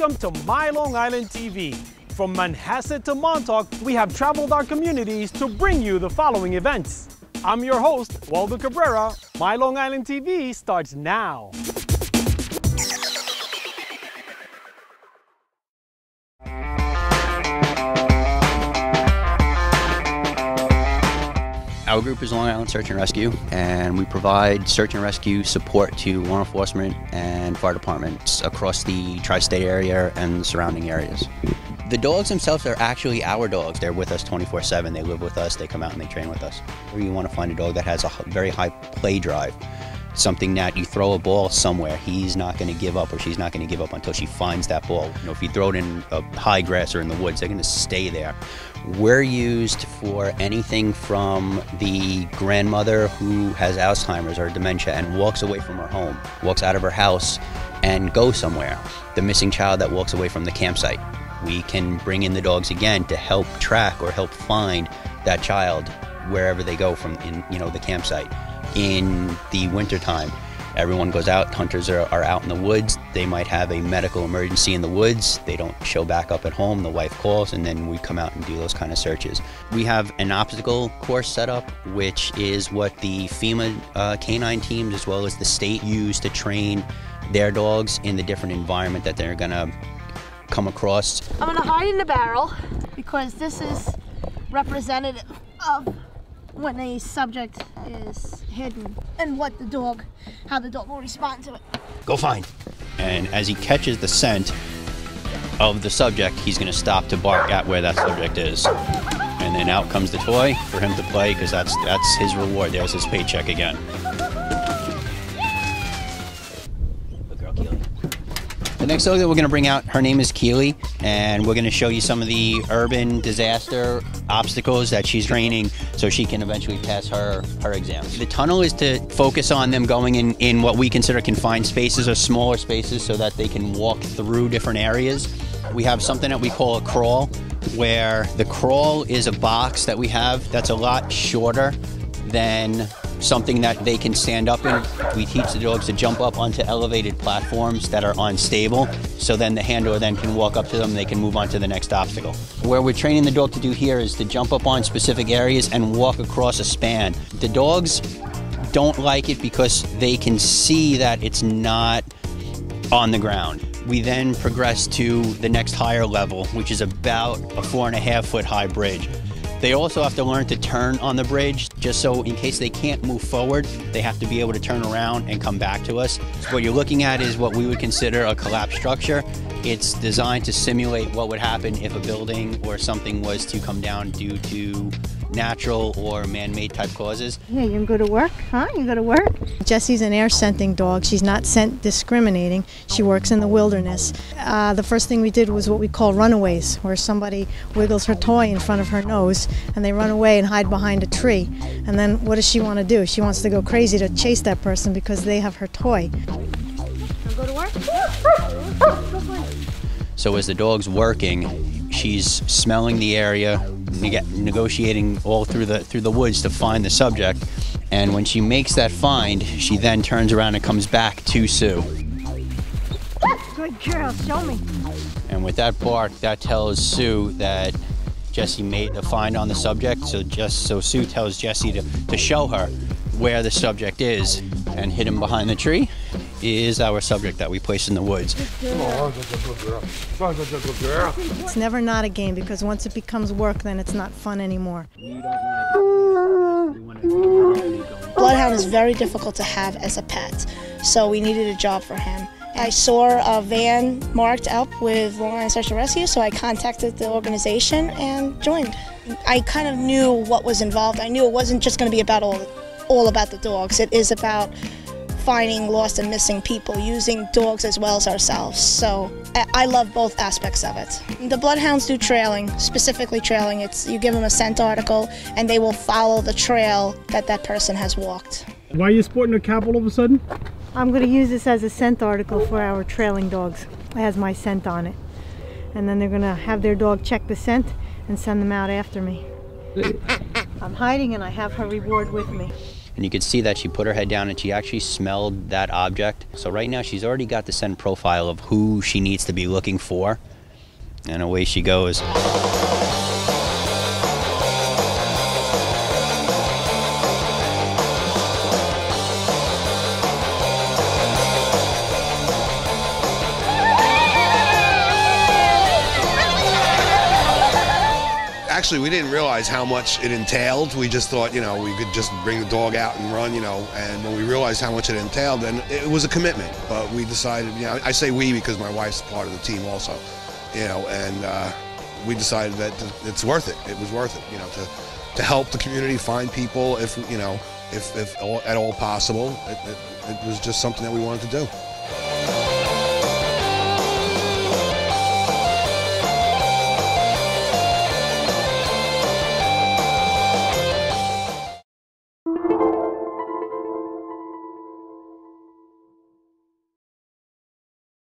Welcome to My Long Island TV. From Manhasset to Montauk, we have traveled our communities to bring you the following events. I'm your host, Waldo Cabrera. My Long Island TV starts now. Our group is Long Island Search and Rescue, and we provide search and rescue support to law enforcement and fire departments across the tri-state area and surrounding areas. The dogs themselves are actually our dogs. They're with us 24/7. They live with us, they come out and they train with us. You want to find a dog that has a very high play drive, something that you throw a ball somewhere, he's not going to give up or she's not going to give up until she finds that ball. You know, if you throw it in a high grass or in the woods, they're going to stay there. We're used for anything from the grandmother who has Alzheimer's or dementia and walks away from her home, walks out of her house and goes somewhere. The missing child that walks away from the campsite. We can bring in the dogs again to help track or help find that child wherever they go from the campsite. In the wintertime, everyone goes out, hunters are out in the woods. They might have a medical emergency in the woods. They don't show back up at home. The wife calls and then we come out and do those kind of searches. We have an obstacle course set up, which is what the FEMA canine teams as well as the state use to train their dogs in the different environment that they're gonna come across. I'm gonna hide in the barrel because this is representative of when a subject is hidden and how the dog will respond to it. Go find. And as he catches the scent of the subject, he's going to stop to bark at where that subject is. And then out comes the toy for him to play because that's his reward. There's his paycheck again. The next dog that we're going to bring out, her name is Keely, and we're going to show you some of the urban disaster obstacles that she's training so she can eventually pass her exam. The tunnel is to focus on them going in what we consider confined spaces or smaller spaces so that they can walk through different areas. We have something that we call a crawl, where the crawl is a box that we have that's a lot shorter than something that they can stand up in. We teach the dogs to jump up onto elevated platforms that are unstable, so then the handler then can walk up to them and they can move on to the next obstacle. Where we're training the dog to do here is to jump up on specific areas and walk across a span. The dogs don't like it because they can see that it's not on the ground. We then progress to the next higher level, which is about a 4.5 foot high bridge. They also have to learn to turn on the bridge, just so in case they can't move forward, they have to be able to turn around and come back to us. So what you're looking at is what we would consider a collapsed structure. It's designed to simulate what would happen if a building or something was to come down due to natural or man-made type causes. Yeah, you can go to work, huh? You go to work? Jessie's an air scenting dog. She's not scent discriminating. She works in the wilderness. The first thing we did was what we call runaways, where somebody wiggles her toy in front of her nose and they run away and hide behind a tree. And then what does she want to do? She wants to go crazy to chase that person because they have her toy. Wanna go to work? So as the dog's working, she's smelling the area, negotiating all through the woods to find the subject. And when she makes that find, she then turns around and comes back to Sue. Good girl, show me. And with that bark, that tells Sue that Jessie made the find on the subject. So Sue tells Jessie to show her where the subject is, and hidden behind the tree is our subject that we place in the woods. It's never not a game, because once it becomes work, then it's not fun anymore. Bloodhound is very difficult to have as a pet, so we needed a job for him. I saw a van marked up with Long Island Search and Rescue, so I contacted the organization and joined. I kind of knew what was involved. I knew it wasn't just going to be about all about the dogs. It is about finding lost and missing people, using dogs as well as ourselves. So I love both aspects of it. The bloodhounds do trailing, specifically trailing. You give them a scent article and they will follow the trail that person has walked. Why are you sporting a cap all of a sudden? I'm going to use this as a scent article for our trailing dogs. It has my scent on it. And then they're going to have their dog check the scent and send them out after me. I'm hiding and I have her reward with me. And you could see that she put her head down and she actually smelled that object. So right now she's already got the scent profile of who she needs to be looking for. And away she goes. Actually, we didn't realize how much it entailed. We just thought, we could just bring the dog out and run, and when we realized how much it entailed, then it was a commitment. But we decided, I say we because my wife's part of the team also, and we decided that it's worth it. It was worth it, to help the community find people if at all possible. It was just something that we wanted to do.